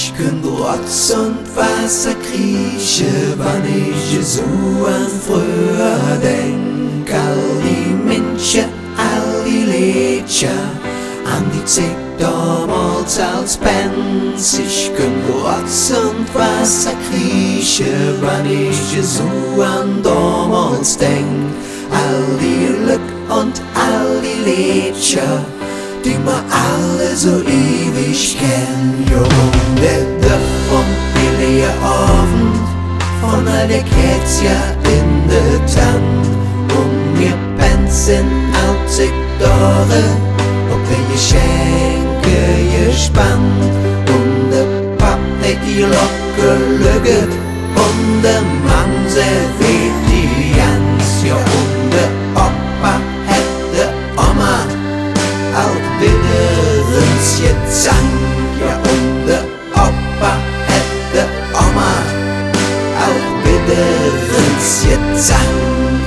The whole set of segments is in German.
Ich könnt Rotz und Wasser krieche, wann ich so an früher denk. All die Menschen, all die Lieder, an die Zeit damals als Bands. Ich könnt Rotz und Wasser krieche, wann ich so an damals denk. All die Glück und all die Lieder, die wir alle so ewig kennen. Jo, der Dach und billige Abend von all der Kätzja in der Tann. Und wir pensen 80 Jahre ob die Geschenke gespannt. Und der Papp hat die Locke lügget und der Mann serviert die Jans. Ja, und der Opa hat der Oma auch bitterens gezankt. Ja, und der Opa hat der Oma auch bitterens gezankt.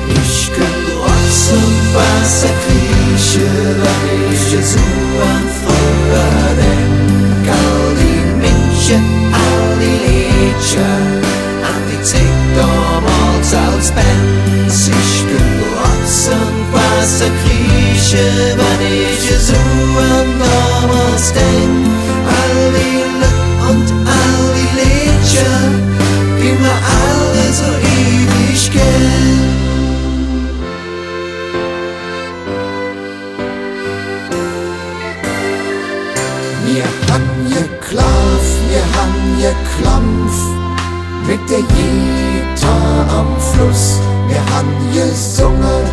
Ich könnt Rotz und Wasser krieche, weil ich so an früher denk. All die Menschen, all die Lieder, an die Zeit damals als Bands. Ich könnt Rotz und Wasser krieche, weil ich so an damals denk. All die Glück und all die Lieder, die wir alle so ewig kennen. Wir han geklauf, wir han geklampf, mit der Gitarre am Fluss. Wir han gesungen,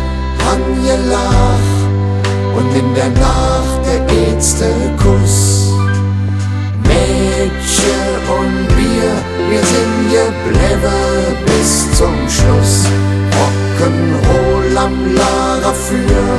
han gelach, und in der Nacht der erste Kuss. Mädchen und Bier, wir sind geblieben bis zum Schluss. Rock'n'Roll am Lager für,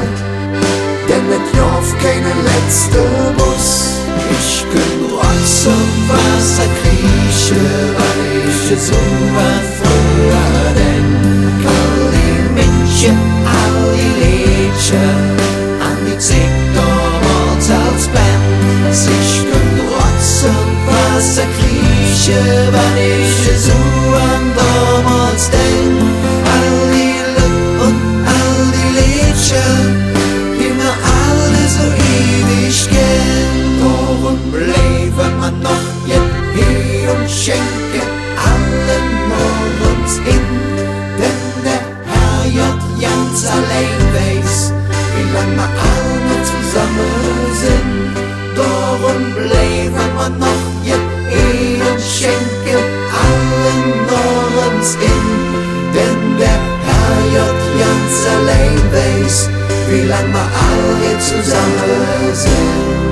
denn mit Jorf keine letzte Bus. Ich könnt Rotz und Wasser krieche, weil ich so an früher denk. All die Menschen, all die Lieder, an die Zeit damals als Bands. Ich könnt Rotz und Wasser krieche, weil ich so an damals denk. All die Glück und all die Lieder, die wir alle so ewig kennen. Darum bleiben wir noch jetzt hier und schenken allen morgens in. Denn der Herr J. ganz allein weiß, wie lang wir alle zusammen sind. Darum bleiben wir noch jetzt hier und schenken allen morgens in. Denn der Herr J. ganz allein weiß, wie lang wir alle zusammen sind.